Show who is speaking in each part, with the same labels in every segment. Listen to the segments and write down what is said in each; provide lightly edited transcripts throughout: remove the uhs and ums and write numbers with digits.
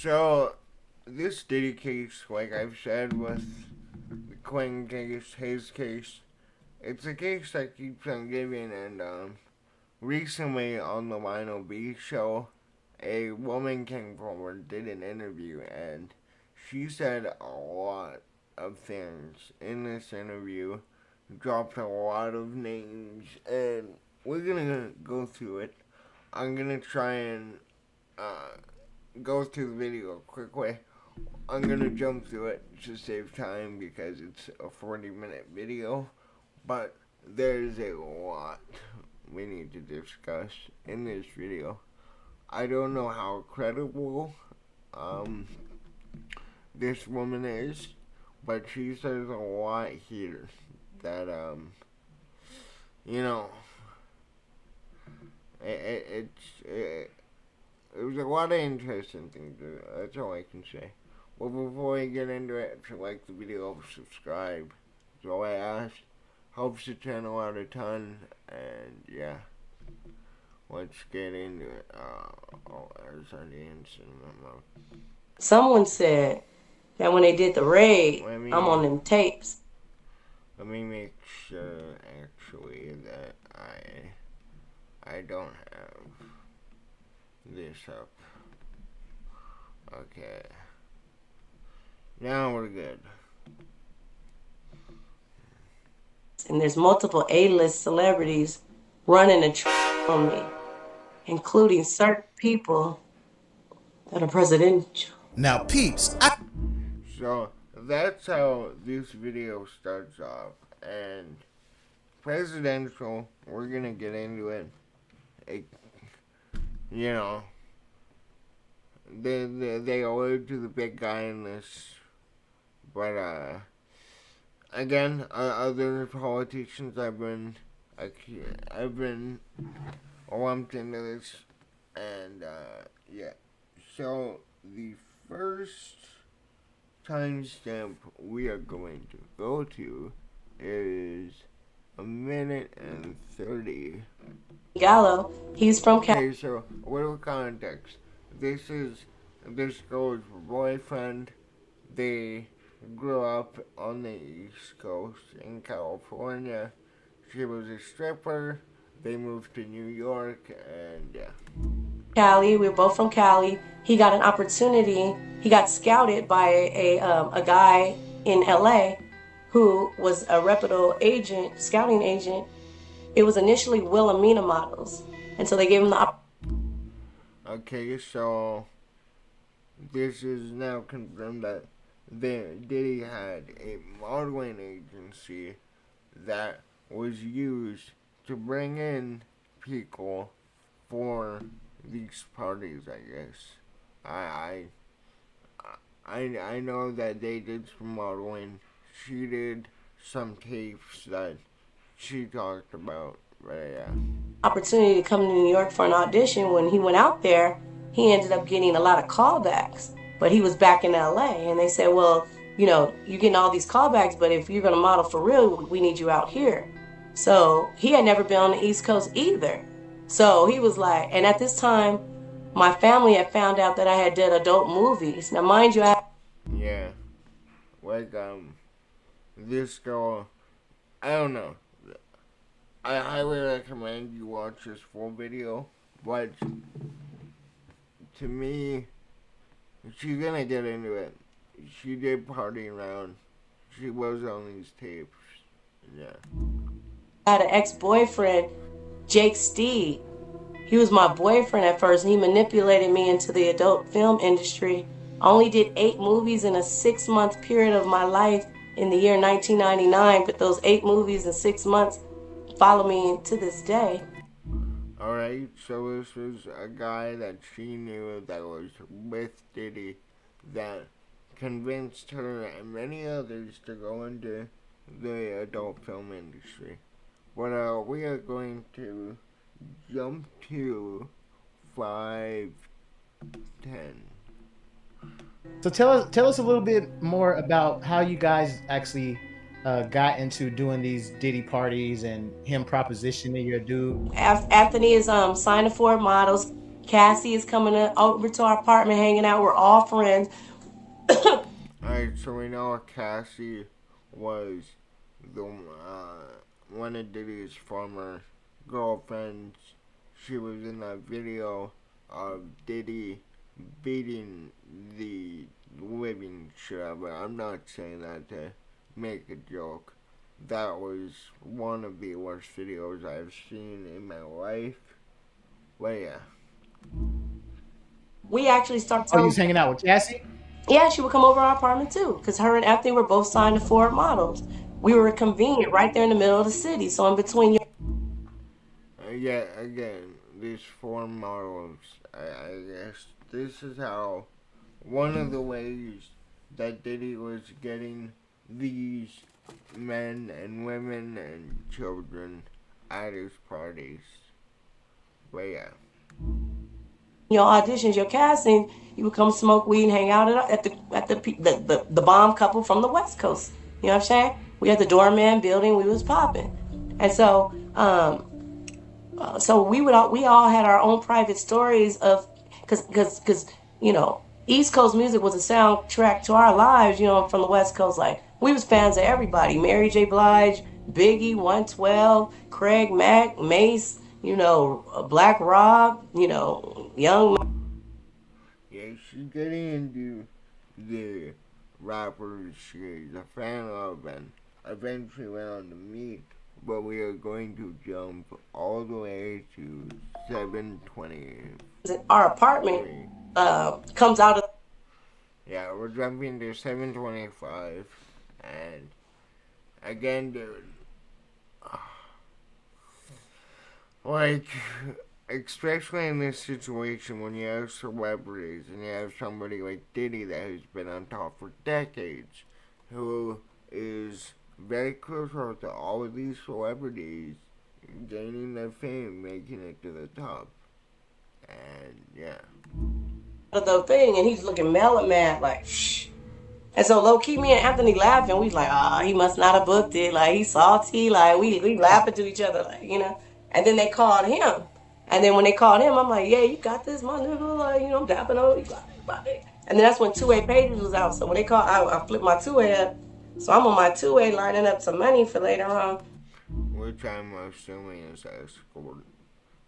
Speaker 1: So, this Diddy case, like I've said with the Quinn case, his case, it's a case that keeps on giving, and recently on the Lionel B Show, a woman came forward, did an interview, and she said a lot of things in this interview, dropped a lot of names, and we're gonna go through it. I'm gonna try and go through the video quickly. I'm gonna jump through it to save time because it's a 40-minute video, but there's a lot we need to discuss in this video. I don't know how credible this woman is, but she says a lot here that you know, it was a lot of interesting things. That's all I can say. Well, before we get into it, if you like the video, subscribe. That's all I ask. Helps the channel out a ton, and yeah, let's get into it. There's our dancing memo.
Speaker 2: Someone said that when they did the raid, I'm on them tapes.
Speaker 1: Let me make sure, actually, that I don't have this up. Okay. Now we're good.
Speaker 2: And there's multiple A-list celebrities running a on me, including certain people that are presidential.
Speaker 3: Now, peeps,
Speaker 1: So that's how this video starts off, and presidential. We're gonna get into it. You know, they allude to the big guy in this, but again, other politicians I've been lumped into this, and yeah. So the first timestamp we are going to go to is 1:30.
Speaker 2: Gallo, he's from Cali.
Speaker 1: Okay, so a little context. This girl's boyfriend. They grew up on the East Coast in California. She was a stripper. They moved to New York, and yeah.
Speaker 2: Cali, we were both from Cali. He got an opportunity. He got scouted by a guy in LA who was a reputable agent, scouting agent. It was initially Wilhelmina Models, and so they gave him the opportunity.
Speaker 1: Okay, so this is now confirmed that Diddy had a modeling agency that was used to bring in people for these parties, I guess. I know that they did some modeling. She did some tapes that she talked about, but yeah.
Speaker 2: Opportunity to come to New York for an audition. When he went out there, he ended up getting a lot of callbacks, but he was back in LA, and they said, well, you know, you're getting all these callbacks, but if you're going to model for real, we need you out here. So he had never been on the East Coast either. So he was like, and at this time, my family had found out that I had done adult movies. Now, mind you,
Speaker 1: yeah, like, this girl, I don't know. I highly recommend you watch this full video, but to me, she's gonna get into it. She did party around. She was on these tapes. Yeah.
Speaker 2: I had an ex-boyfriend, Jake Steed. He was my boyfriend at first, and he manipulated me into the adult film industry. I only did 8 movies in a 6-month period of my life in the year 1999, but those 8 movies in 6 months follow me to this day.
Speaker 1: Alright, so this was a guy that she knew that was with Diddy that convinced her and many others to go into the adult film industry. But we are going to jump to 5:10.
Speaker 3: so tell us a little bit more about how you guys actually got into doing these Diddy parties and him propositioning your dude.
Speaker 2: Anthony is signing for models. Cassie is coming over to our apartment, hanging out. We're all friends.
Speaker 1: Alright, so we know Cassie was the one of Diddy's former girlfriends. She was in that video of Diddy beating the living shit out of her. I'm not saying that to make a joke. That was one of the worst videos I've seen in my life. But yeah.
Speaker 2: We actually start
Speaker 3: Oh, you
Speaker 2: telling.
Speaker 3: was hanging out with Cassie?
Speaker 2: Yeah, she would come over our apartment too, because her and Anthony were both signed to Ford Models. We were convenient right there in the middle of the city, so in between.
Speaker 1: Yeah, again, these form models, I guess this is how, one of the ways that Diddy was getting these men and women and children at his parties. But yeah.
Speaker 2: Your auditions, your casting, you would come smoke weed and hang out at the bomb couple from the West Coast. You know what I'm saying? We had the doorman building, we was popping, and so we all had our own private stories of, because East Coast music was a soundtrack to our lives. From the West Coast, like we was fans of everybody: Mary J. Blige, Biggie, 112, Craig Mack, Mace. Black Rob. Young.
Speaker 1: Yeah, she's getting into the rappers she's a fan of and eventually went on to meet. But we are going to jump all the way to 720.
Speaker 2: Our apartment comes out of.
Speaker 1: Yeah, we're jumping to 725. And again, dude, like, especially in this situation when you have celebrities and you have somebody like Diddy that has been on top for decades, who is very close to all of these celebrities, gaining their fame, making it to the top. And yeah.
Speaker 2: The thing, and he's looking mellow mad, like, shh. And so low key, me and Anthony laughing. We was like, he must not have booked it. Like he's salty. Like we laughing to each other, like. And then they called him, and then when they called him, I'm like, yeah, you got this, my nigga. Like I'm dapping on you, got it. And then that's when 2A Pages was out. So when they called, I flipped my 2A up. So I'm on my 2A lining up some money for later on.
Speaker 1: Which I'm assuming is escort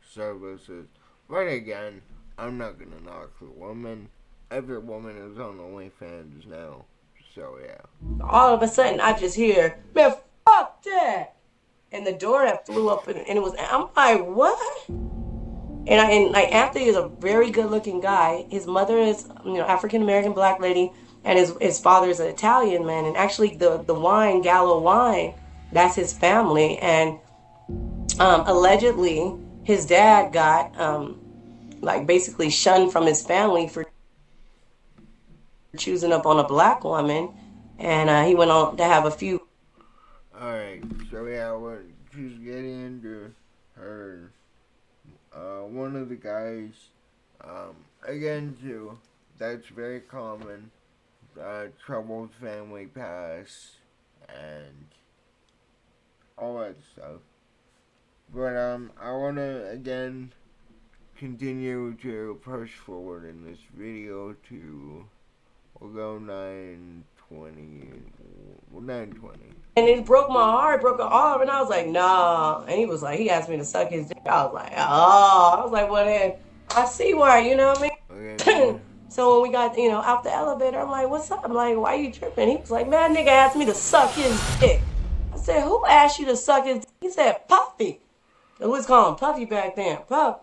Speaker 1: services. But again, I'm not gonna knock the woman. Every woman is on OnlyFans now. So yeah.
Speaker 2: All of a sudden, I just hear, man, fuck that. And the door that flew up, and it was, I'm like, what? And like Anthony is a very good looking guy. His mother is, African American black lady, and his father is an Italian man. And actually, the wine, Gallo wine, that's his family. And allegedly, his dad got like basically shunned from his family for choosing up on a black woman, and he went on to have a few.
Speaker 1: Alright, so yeah, she's getting into her, one of the guys, again too, that's very common, troubled family past, and all that stuff. But, I wanna, again, continue to push forward in this video to, we'll go 920.
Speaker 2: And it broke my heart, broke her arm, and I was like, nah. And he was like, he asked me to suck his dick. I was like, oh. I was like, well then, I see why, you know what I mean?
Speaker 1: Okay.
Speaker 2: So when we got, out the elevator, I'm like, what's up? I'm like, why you tripping? He was like, man, nigga asked me to suck his dick. I said, who asked you to suck his dick? He said, Puffy. It was called Puffy back then. Puff.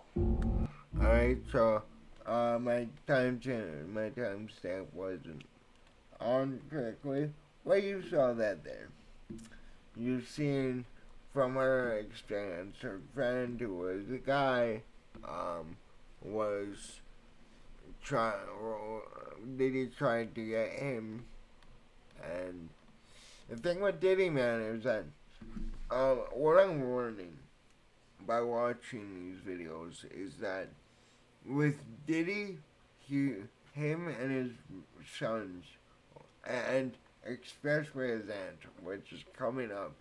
Speaker 1: Alright, so, my timestamp wasn't on correctly. Well, you saw that there. You've seen from her experience, her friend who was a guy, was Diddy tried to get him, and the thing with Diddy, man, is that, what I'm learning by watching these videos is that with Diddy, him and his sons, and especially his aunt, which is coming up,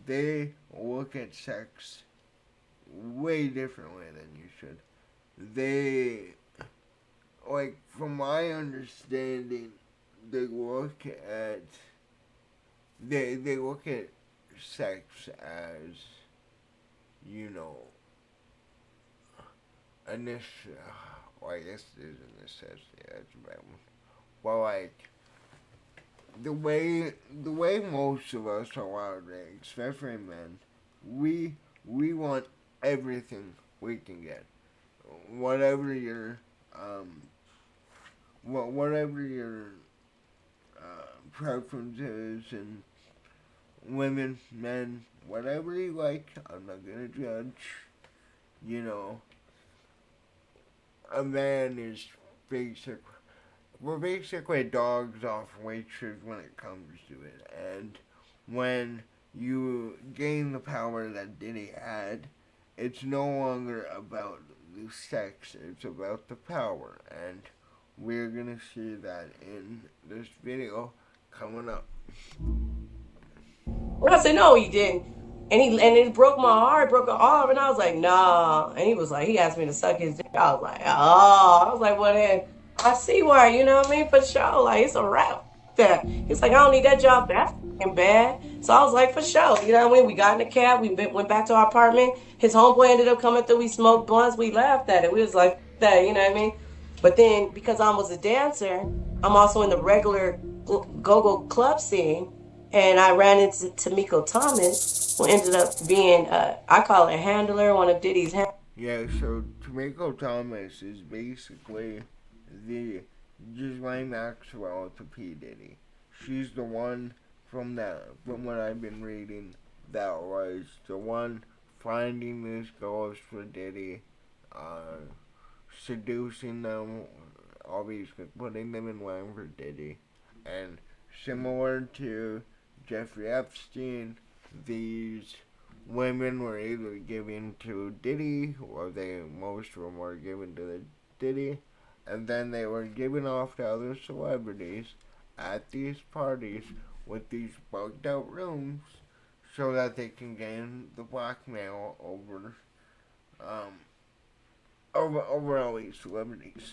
Speaker 1: they look at sex way differently than you should. they, like, from my understanding, they look at they look at sex as, you know, a necessity. Well, I guess it is a necessity. That's a bad one. Well, like, the way most of us are wired, especially men, we want everything we can get. Whatever your whatever your preferences and women, men, whatever you like, I'm not gonna judge. You know, a man is basic. We're basically dogs off leashes when it comes to it, and when you gain the power that Diddy had, it's no longer about the sex, it's about the power, and we're gonna see that in this video coming up.
Speaker 2: And I said, no, he didn't. And it broke my heart, broke my arm, and I was like, nah. And he was like, he asked me to suck his dick. I was like, oh. I was like, well then, I see why, you know what I mean? For sure, like it's a wrap. That he's like, I don't need that job that fucking bad. So I was like, for sure, you know what I mean? We got in the cab, went back to our apartment. His homeboy ended up coming through. We smoked blunts. We laughed at it. We was like, that, you know what I mean? But then because I was a dancer, I'm also in the regular go-go club scene. And I ran into Tamiko Thomas, who ended up being, I call it a handler, one of Diddy's handlers.
Speaker 1: Yeah, so Tamiko Thomas is basically the Ghislaine Maxwell to P. Diddy. She's the one from what I've been reading, that was the one finding these girls for Diddy, seducing them, obviously putting them in line for Diddy. And similar to Jeffrey Epstein, these women were either given to Diddy, or most of them were given to the Diddy, and then they were given off to other celebrities at these parties with these bugged out rooms, so that they can gain the blackmail over all these celebrities.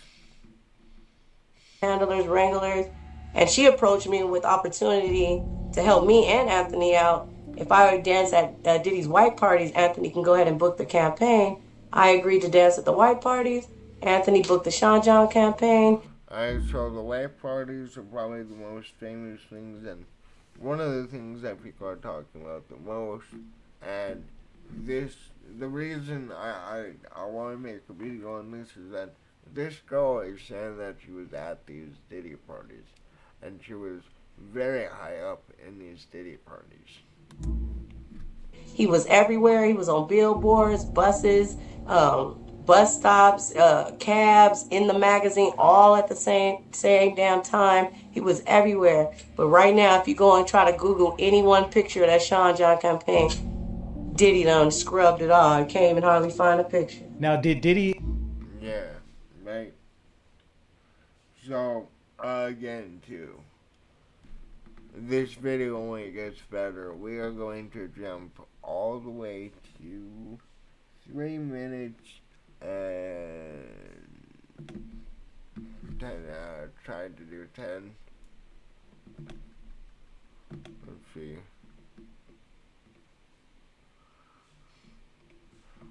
Speaker 2: Handlers, wranglers, and she approached me with opportunity to help me and Anthony out. If I would dance at Diddy's white parties, Anthony can go ahead and book the campaign. I agreed to dance at the white parties. Anthony booked the Sean John campaign.
Speaker 1: Alright, so the white parties are probably the most famous things, and one of the things that people are talking about the most. And the reason I want to make a video on this is that this girl is saying that she was at these Diddy parties, and she was very high up in these Diddy parties.
Speaker 2: He was everywhere. He was on billboards, buses, bus stops, cabs, in the magazine, all at the same damn time. He was everywhere. But right now, if you go and try to Google any one picture of that Sean John campaign, Diddy done scrubbed it all. You can't even hardly find a picture.
Speaker 3: Now, did Diddy?
Speaker 1: Yeah, right. So, again, too, this video only gets better. We are going to jump all the way to 3 minutes and 10. Tried to do 10. Let's see.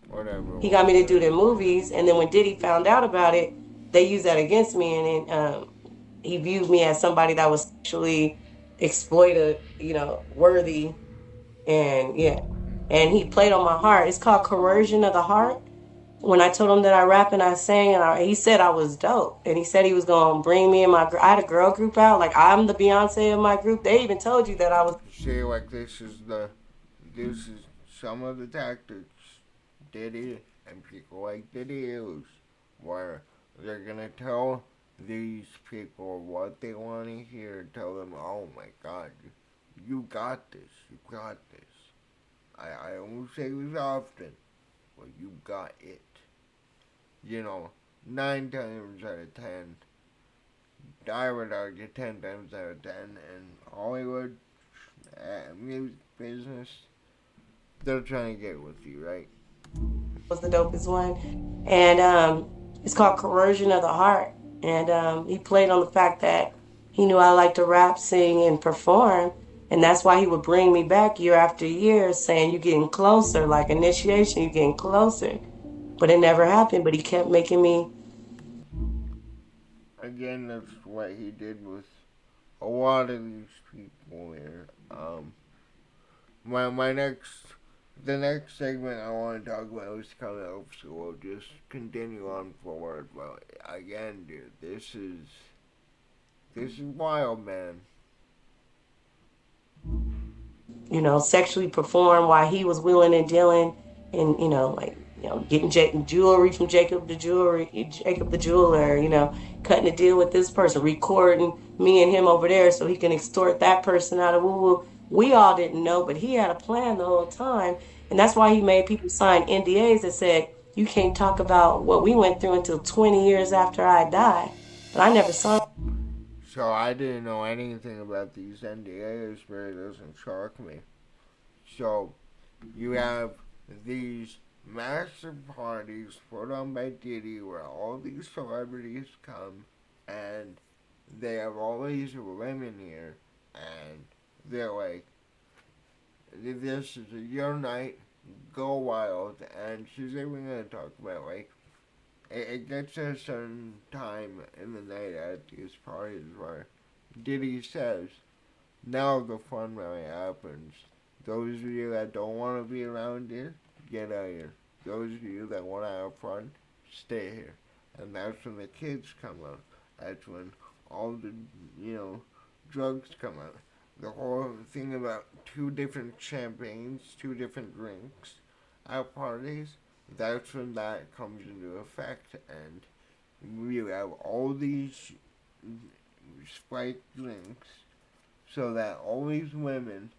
Speaker 1: Whatever.
Speaker 2: He got me to do the movies, and then when Diddy found out about it, they used that against me, and then he viewed me as somebody that was sexually exploited, worthy, and yeah. And he played on my heart. It's called coercion of the heart. When I told him that I rap and I sang, and he said I was dope, and he said he was gonna bring me and I had a girl group out, like I'm the Beyonce of my group. They even told you that I was.
Speaker 1: See, like this is some of the tactics Diddy and people like Diddy use, where they're gonna tell these people what they want to hear. Tell them, oh my God, you got this, you got this. I don't say this often, but you got it. 9 times out of 10, I would argue 10 times out of 10, in Hollywood, music business, they're trying to get with you, right?
Speaker 2: Was the dopest one, and It's called Coercion of the Heart. And he played on the fact that he knew I liked to rap, sing, and perform. And that's why he would bring me back year after year saying, you're getting closer, like initiation, you're getting closer. But it never happened, but he kept making me.
Speaker 1: Again, that's what he did with a lot of these people here. My next, the next segment I want to talk about is coming up, so we'll just continue on forward. But again, dude, this is wild, man.
Speaker 2: Sexually perform while he was wheeling and dealing and, getting jewelry from Jacob the jeweler, cutting a deal with this person, recording me and him over there so he can extort that person out of woo-woo. We all didn't know, but he had a plan the whole time. And that's why he made people sign NDAs that said, you can't talk about what we went through until 20 years after I died. But I never signed.
Speaker 1: So I didn't know anything about these NDAs, but it doesn't shock me. So you have these massive parties put on by Diddy where all these celebrities come and they have all these women here and they're like, this is your night, go wild. And she's even going to talk about like, it gets to a certain time in the night at these parties where Diddy says, now the fun really happens. Those of you that don't want to be around here, get out here. Those of you that want to have fun, stay here. And that's when the kids come out. That's when all the, drugs come out. The whole thing about 2 different champagnes, 2 different drinks at parties, that's when that comes into effect. And we have all these spiked drinks so that all these women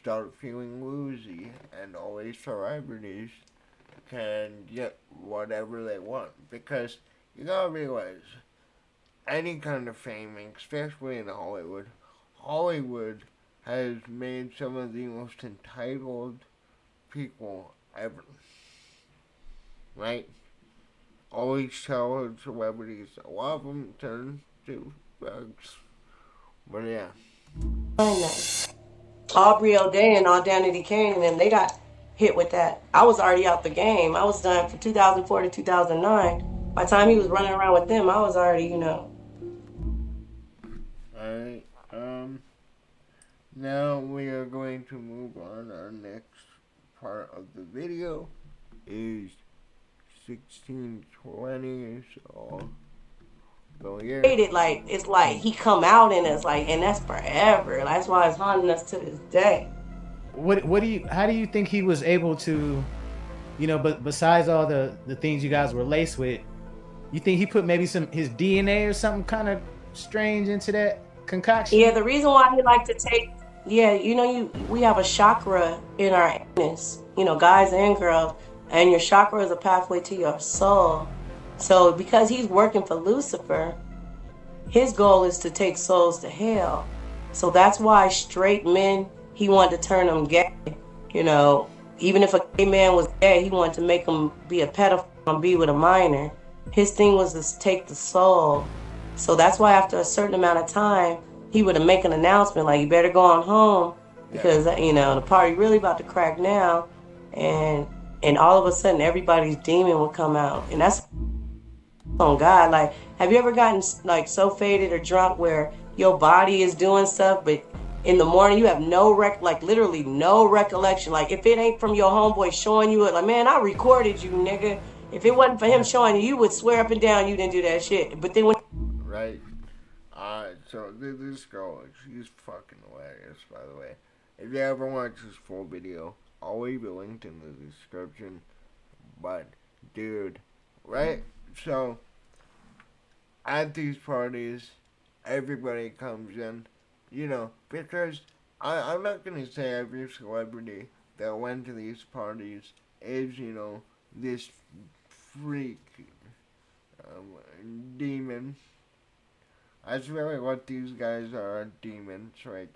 Speaker 1: start feeling woozy and all these celebrities can get whatever they want. Because you gotta realize, any kind of fame, especially in Hollywood has made some of the most entitled people ever. Right? All these childhood celebrities, a lot of them turn to drugs. But yeah.
Speaker 2: Aubrey O'Day and Danity Kane and them, they got hit with that. I was already out the game. I was done from 2004 to 2009. By the time he was running around with them, I was already.
Speaker 1: Alright, now we are going to move on. Our next part of the video is 1620, so go here.
Speaker 2: It's like he come out in us, and that's forever. That's why it's haunting us to this day.
Speaker 3: How do you think he was able to, but besides all the things you guys were laced with, you think he put maybe his DNA or something kind of strange into that concoction?
Speaker 2: Yeah, the reason why he liked to take, we have a chakra in our anus, guys and girls, and your chakra is a pathway to your soul. So because he's working for Lucifer, his goal is to take souls to hell. So that's why straight men, he wanted to turn them gay. Even if a gay man was gay, he wanted to make him be a pedophile and be with a minor. His thing was to take the soul. So that's why after a certain amount of time, he would make an announcement like, you better go on home because, the party really about to crack now. And all of a sudden, everybody's demon would come out. And that's on God. Like, have you ever gotten so faded or drunk where your body is doing stuff, but in the morning you have literally no recollection? Like, if it ain't from your homeboy showing you it, like, man, I recorded you, nigga. If it wasn't for him showing you, you would swear up and down you didn't do that shit. But then when...
Speaker 1: Right. So this girl, she's fucking hilarious, by the way. If you ever watch this full video, I'll leave a link in the description. But, dude, right? So, at these parties, everybody comes in, because I'm not going to say every celebrity that went to these parties is, this freak demon. That's really what these guys are, demons. Like,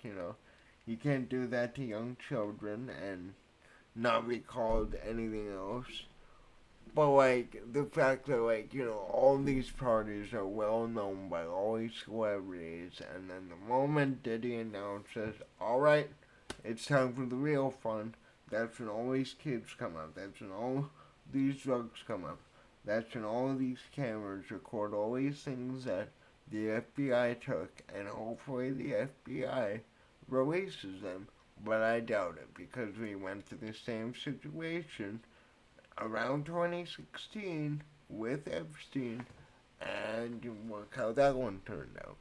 Speaker 1: you can't do that to young children and not be called anything else. But like the fact that like all these parties are well known by all these celebrities, and then the moment Diddy announces, "All right, it's time for the real fun," that's when all these kids come up. That's when all these drugs come up. That's when all of these cameras record all these things that the FBI took, and hopefully the FBI releases them. But I doubt it because we went through the same situation around 2016 with Epstein, and look how that one turned out.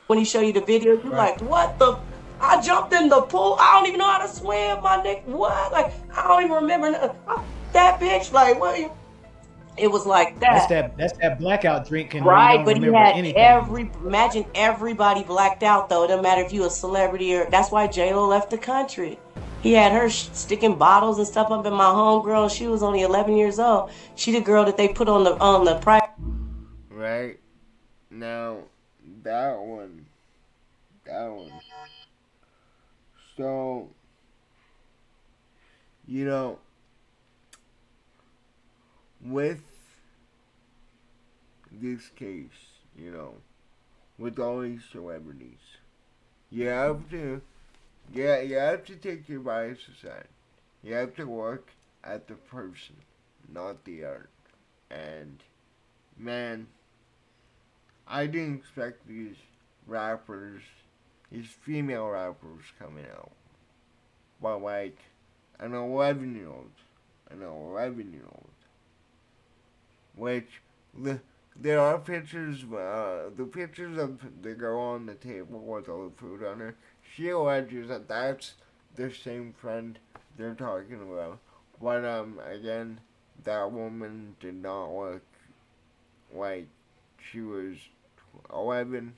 Speaker 2: When he show you the video, you
Speaker 3: Right.
Speaker 2: like, what the? I jumped in the pool. I don't even know how to swim, my nigga. What? Like, I don't even remember that bitch. Like, what? It was like
Speaker 3: That's
Speaker 2: that.
Speaker 3: that blackout drinking where you
Speaker 2: Right,
Speaker 3: don't
Speaker 2: but he
Speaker 3: remember
Speaker 2: had
Speaker 3: anything.
Speaker 2: imagine everybody blacked out though. It doesn't matter if you a celebrity or that's why J-Lo left the country. He had her sticking bottles and stuff up in my homegirl. She was only 11 years old. She the girl that they put on the private.
Speaker 1: Right now, that one, that one. So you know, with this case, with all these celebrities, you have to, yeah, you have to take your bias aside. You have to look at the person, not the art. And man, I didn't expect these rappers, these female rappers coming out. But like an 11-year-old, an 11-year-old, which the, there are pictures, the pictures of the girl on the table with all the food on her. She alleges that that's the same friend they're talking about. But again, that woman did not look like she was 11.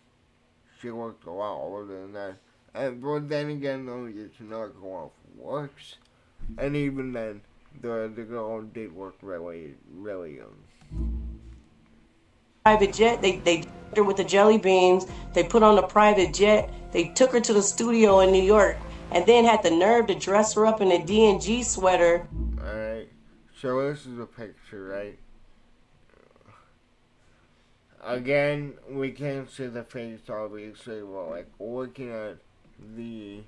Speaker 1: She looked a lot older than that. And but then again, though, you cannot go off looks. And even then, the girl did look really, really young.
Speaker 2: Private jet. They her with the jelly beans. They put on a private jet. They took her to the studio in New York, and then had the nerve to dress her up in a D&G sweater.
Speaker 1: Alright, so this is a picture, right? Again, we can't see the face, obviously, but like looking at the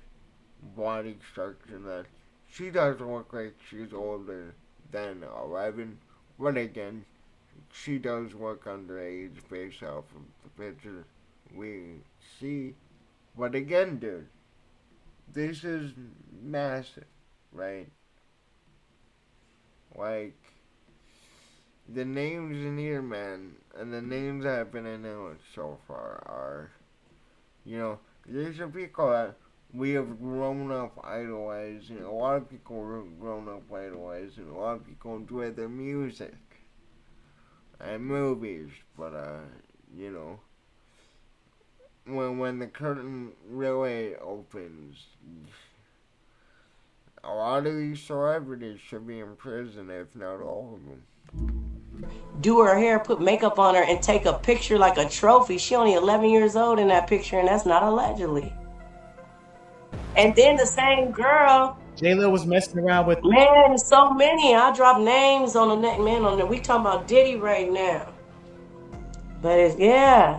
Speaker 1: body structure, that she doesn't look like she's older than 11. But again, she does look underage based off of the picture we see. But again, dude, this is massive, right? Like, the names in here, man, and the names that have been announced so far are, these are people that we have grown up idolizing. A lot of people have grown up idolizing. A lot of people enjoy their music and movies, but when the curtain really opens, a lot of these celebrities should be in prison, if not all of them.
Speaker 2: Do her hair, put makeup on her, and take a picture like a trophy. She only 11 years old in that picture, and that's not allegedly. And then the same girl,
Speaker 3: J-Lo was messing around with.
Speaker 2: man, so many. I drop names on the neck, man. We talking about Diddy right now, but it's yeah.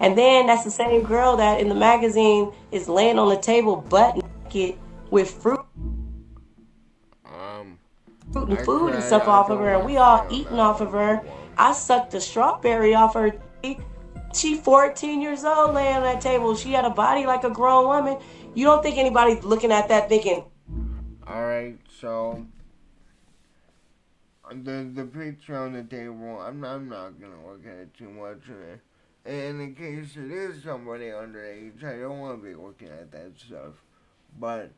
Speaker 2: And then that's the same girl that in the magazine is laying on the table butt naked with fruit and food and stuff
Speaker 1: I
Speaker 2: off of
Speaker 1: don't
Speaker 2: her, and
Speaker 1: want
Speaker 2: we
Speaker 1: to say
Speaker 2: all
Speaker 1: on
Speaker 2: eating
Speaker 1: that
Speaker 2: off of
Speaker 1: one
Speaker 2: her.
Speaker 1: no more.
Speaker 2: I sucked the strawberry off her. She 14 years old laying on that table. She had a body like a grown woman. You don't think anybody's looking at that thinking,
Speaker 1: Alright, so the picture on the table, I'm not gonna look at it too much. And in case it is somebody underage, I don't want to be looking at that stuff. But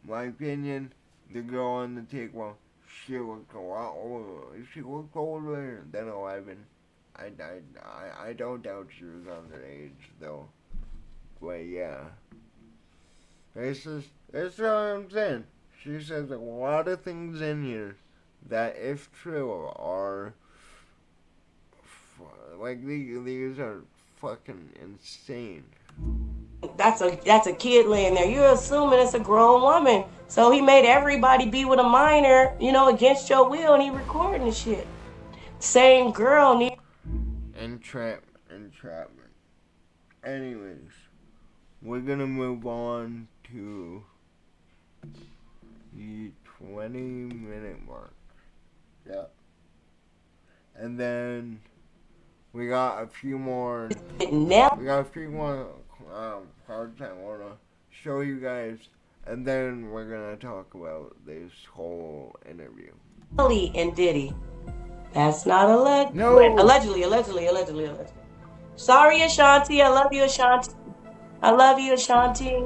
Speaker 1: my opinion, the girl on the table, she looked a lot older. She looked older than 11. I don't doubt she was underage though. But yeah, this is what I'm saying. She says a lot of things in here that, if true, are like these are fucking insane.
Speaker 2: That's a kid laying there. You're assuming it's a grown woman. So he made everybody be with a minor, against your will, and he recording the shit. Same girl.
Speaker 1: Entrapment. Anyways, we're gonna move on to the 20-minute mark. Yeah. And then we got a few more parts I want to show you guys, and then we're going to talk about this whole interview.
Speaker 2: And Diddy. That's not alleged.
Speaker 3: No.
Speaker 2: Allegedly. Sorry, Ashanti. I love you, Ashanti.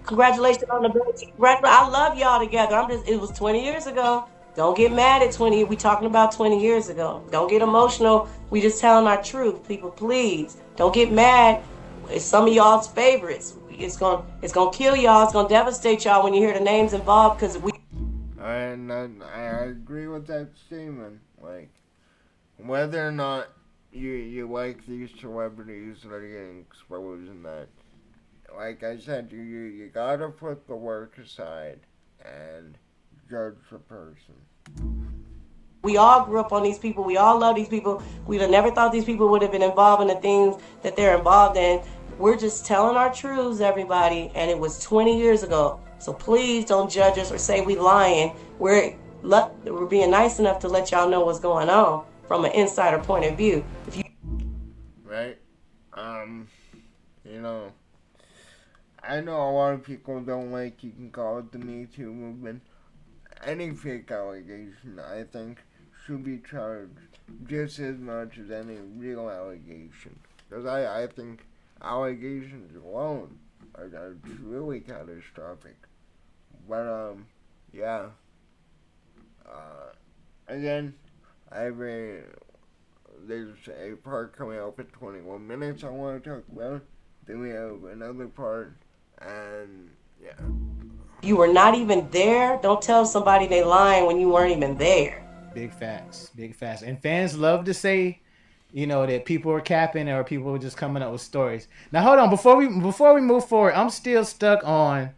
Speaker 2: Congratulations on the ability. I love y'all together. It was 20 years ago. Don't get mad at 20. We talking about 20 years ago. Don't get emotional. We just telling our truth. People, please. Don't get mad. It's some of y'all's favorites. It's gonna kill y'all. It's gonna devastate y'all when you hear the names involved, because
Speaker 1: And I agree with that statement. Like, whether or not you like these celebrities that are getting exposed and that, like I said, you gotta put the work aside and judge the person.
Speaker 2: we all grew up on these people. We all love these people. We'd have never thought these people would have been involved in the things that they're involved in. We're just telling our truths, everybody, and it was 20 years ago. So please don't judge us or say we lying. We're being nice enough to let y'all know what's going on from an insider point of view.
Speaker 1: Right? I know a lot of people don't like, you can call it the Me Too movement. Any fake allegation, I think, should be charged just as much as any real allegation. Because I think allegations alone are truly catastrophic. But, yeah. Again, there's a part coming up in 21 minutes I want to talk about. Then we have another part, and yeah.
Speaker 2: You were not even there. Don't tell somebody they lying when you weren't even there.
Speaker 3: Big facts. And fans love to say, that people are capping or people are just coming up with stories. Now hold on, before we move forward, I'm still stuck on.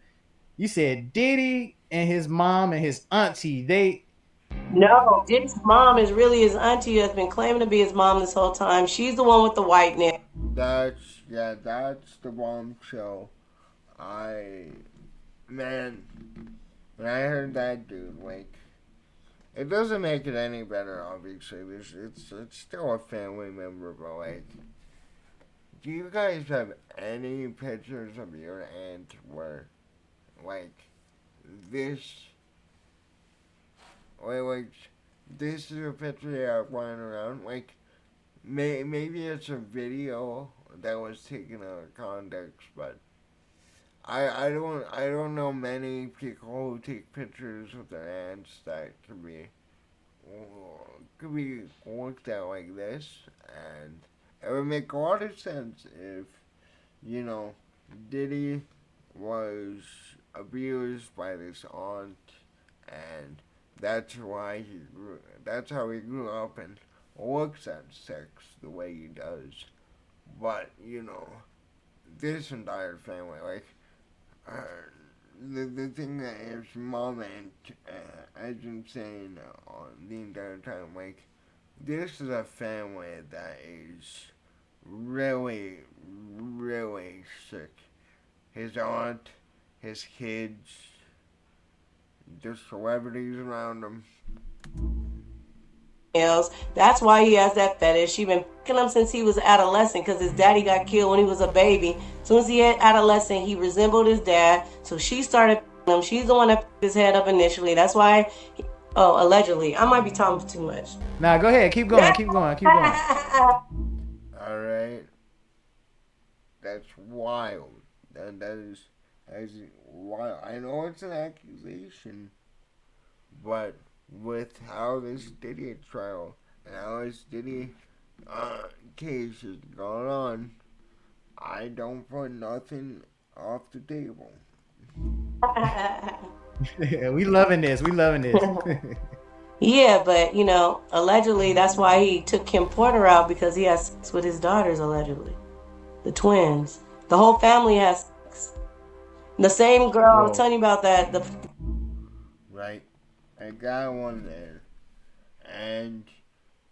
Speaker 3: You said Diddy and his mom and his auntie.
Speaker 2: No, Diddy's mom is really his auntie that's been claiming to be his mom this whole time. She's the one with the whiteness.
Speaker 1: That's the Bombshell. Man, when I heard that, dude, like, it doesn't make it any better, obviously. It's still a family member, but, like, do you guys have any pictures of your aunt where, like, this is a picture you have flying around? Like, maybe it's a video that was taken out of context, but I don't know many people who take pictures with their aunts that could be looked at like this, and it would make a lot of sense if, Diddy was abused by this aunt, and that's how he grew up and looks at sex the way he does. But, this entire family, like, the thing that his mom and has been saying the entire time, like, this is a family that is really, really sick. His aunt, his kids, the celebrities around him.
Speaker 2: That's why he has that fetish. She been picking him since he was adolescent, because his daddy got killed when he was a baby. As soon as he had adolescent, he resembled his dad. So she started picking him. She's the one that picked his head up initially. That's why. Allegedly. I might be talking too much.
Speaker 3: Nah, go ahead. Keep going.
Speaker 1: All right. That's wild. That is wild. I know it's an accusation, but with how this Diddy trial and how this Diddy case has gone on, I don't put nothing off the table.
Speaker 3: we loving this.
Speaker 2: Yeah, but allegedly that's why he took Kim Porter out, because he has sex with his daughters, allegedly. The twins. The whole family has sex. The same girl I was
Speaker 3: Whoa.
Speaker 2: telling you about that.
Speaker 1: Right? I got one there. And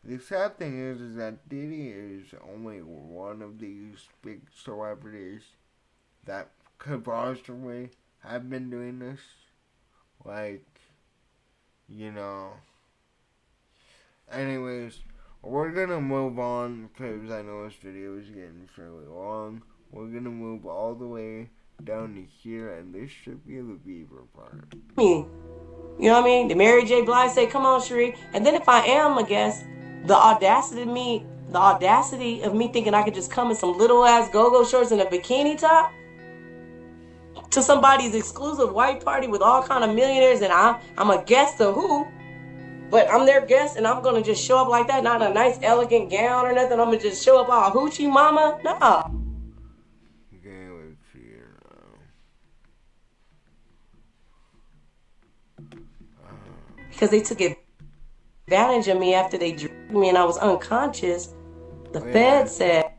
Speaker 1: the sad thing is that Diddy is only one of these big celebrities that could possibly have been doing this. Like, you know. Anyways, we're gonna move on because I know this video is getting fairly long. We're gonna move all the way down to here, and this should be the Beaver part.
Speaker 2: You know what I mean? The Mary J. Blige say, "Come on, Cherie." And then if I am a guest, the audacity of me thinking I could just come in some little ass go-go shorts and a bikini top to somebody's exclusive white party with all kind of millionaires, and I'm a guest of who? But I'm their guest, and I'm gonna just show up like that, not a nice elegant gown or nothing. I'm gonna just show up all hoochie mama. Nah.
Speaker 1: Okay, let's see here now.
Speaker 2: Because they took advantage of me after they drugged me and I was unconscious. The Fed said,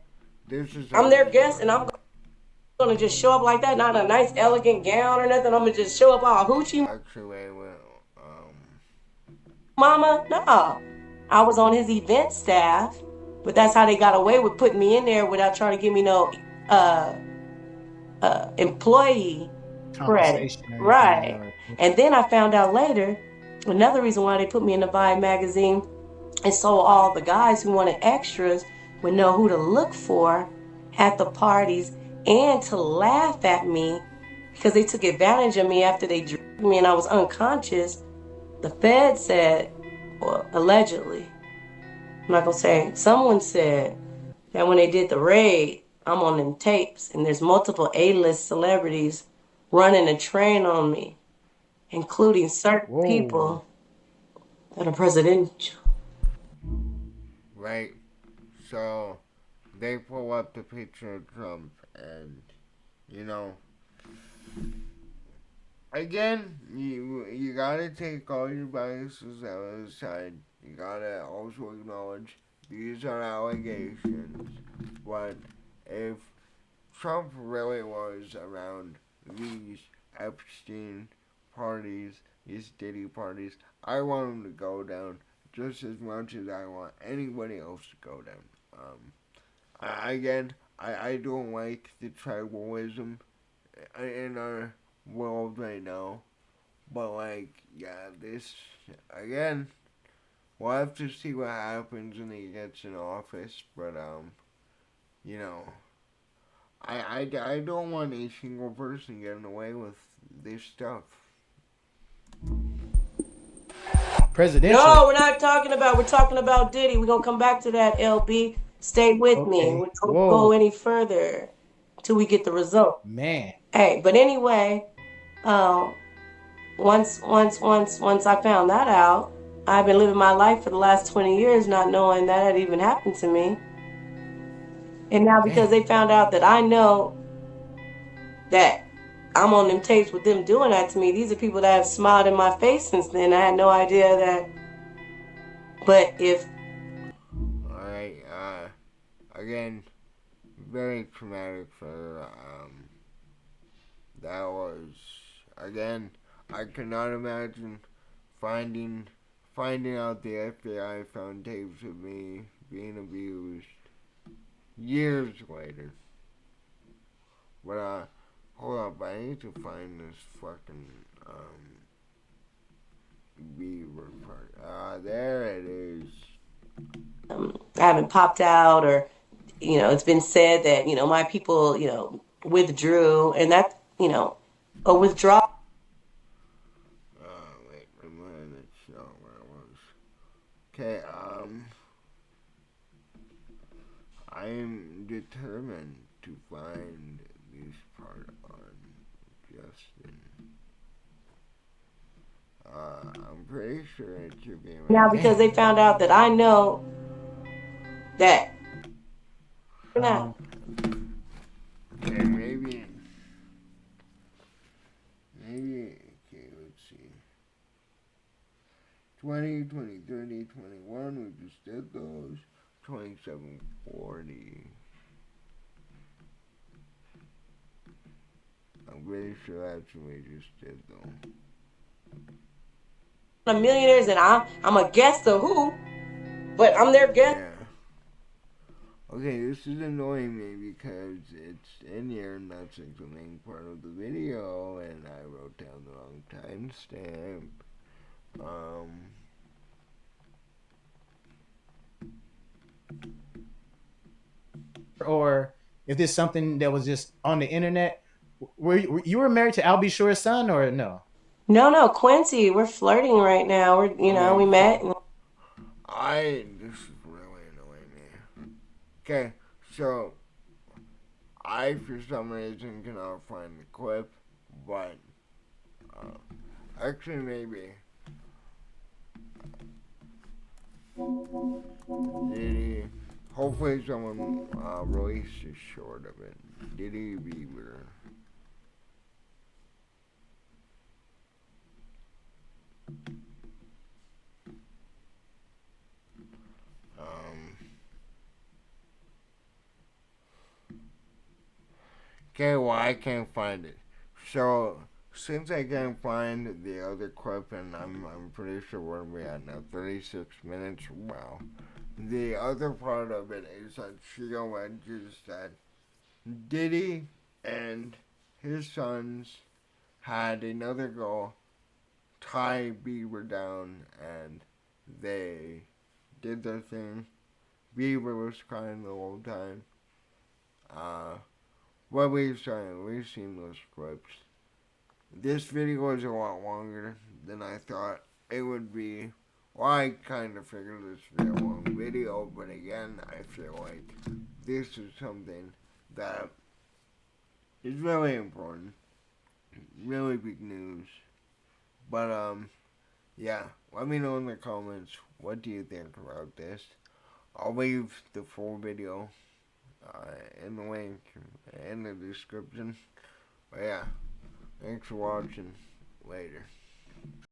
Speaker 2: I'm their guest, and I'm gonna just show up like that, not a nice elegant gown or nothing. I'm gonna just show up all hoochie.
Speaker 1: Actually,
Speaker 2: mama. No. I was on his event staff, but that's how they got away with putting me in there without trying to give me no employee credit. Right. And then I found out later, another reason why they put me in the Vibe magazine is so all the guys who wanted extras would know who to look for at the parties and to laugh at me because they took advantage of me after they drugged me and I was unconscious. The Fed said, well, allegedly, I'm not gonna say, someone said that when they did the raid, I'm on them tapes and there's multiple A-list celebrities running a train on me, including certain people that are presidential.
Speaker 1: Right. So they pull up the picture of Trump and, you know, again, you gotta take all your biases out of the side. You gotta also acknowledge these are allegations. But if Trump really was around these Epstein parties, these Diddy parties, I want him to go down just as much as I want anybody else to go down. I don't like the tribalism in our world right now. But, like, yeah, this, again, we'll have to see what happens when he gets in office. But, you know, I don't want a single person getting away with this stuff.
Speaker 3: Presidential.
Speaker 2: No, we're talking about Diddy. We're going to come back to that, LB. Stay with me. We don't go any further till we get the result.
Speaker 3: Man.
Speaker 2: Hey, but anyway, once I found that out, I've been living my life for the last 20 years not knowing that had even happened to me. And now because they found out that I know that I'm on them tapes with them doing that to me, these are people that have smiled in my face since then. I had no idea that. But if...
Speaker 1: Alright, again, very traumatic for, that was, again, I cannot imagine finding out the FBI found tapes of me being abused years later. But, hold up, I need to find this fucking, Beaver part. There it is.
Speaker 2: I haven't popped out, or, you know, it's been said that, you know, my people, you know, withdrew, and that, you know, a withdrawal.
Speaker 1: Wait, remind me show where it was. Okay, I'm determined to find this part on Justin. I'm pretty sure it should be
Speaker 2: now because they found out that I know that. Now.
Speaker 1: Okay, maybe, okay, let's see. 20, 20, 30, 21, we just did those. 27, 40. I'm pretty sure that's what we just did, though.
Speaker 2: The millionaires, and I'm a guest of who, but I'm their guest.
Speaker 1: Yeah. Okay, this is annoying me because it's in here and that's like the main part of the video, and I wrote down the wrong timestamp.
Speaker 3: Or if this something that was just on the internet. You were married to Al B Shore's son, or no?
Speaker 2: No, Quincy, we're flirting right now.
Speaker 1: Okay,
Speaker 2: We met.
Speaker 1: this is really annoying me. Okay, so I for some reason cannot find the clip, but actually maybe Diddy. Hopefully someone released a short of it. Diddy Bieber. Okay, well I can't find it. So since I can't find the other clip, and I'm pretty sure where we at now, 36 minutes. Wow. The other part of it is that she alleges that Diddy and his sons had another girl tie Bieber down, and they did their thing. Bieber was crying the whole time. What we've seen those clips. This video is a lot longer than I thought it would be. Well, I kind of figured this would be a long video, but again, I feel like this is something that is really important. Really big news. But, yeah, let me know in the comments, what do you think about this? I'll leave the full video in the link in the description. But yeah, thanks for watching. Later.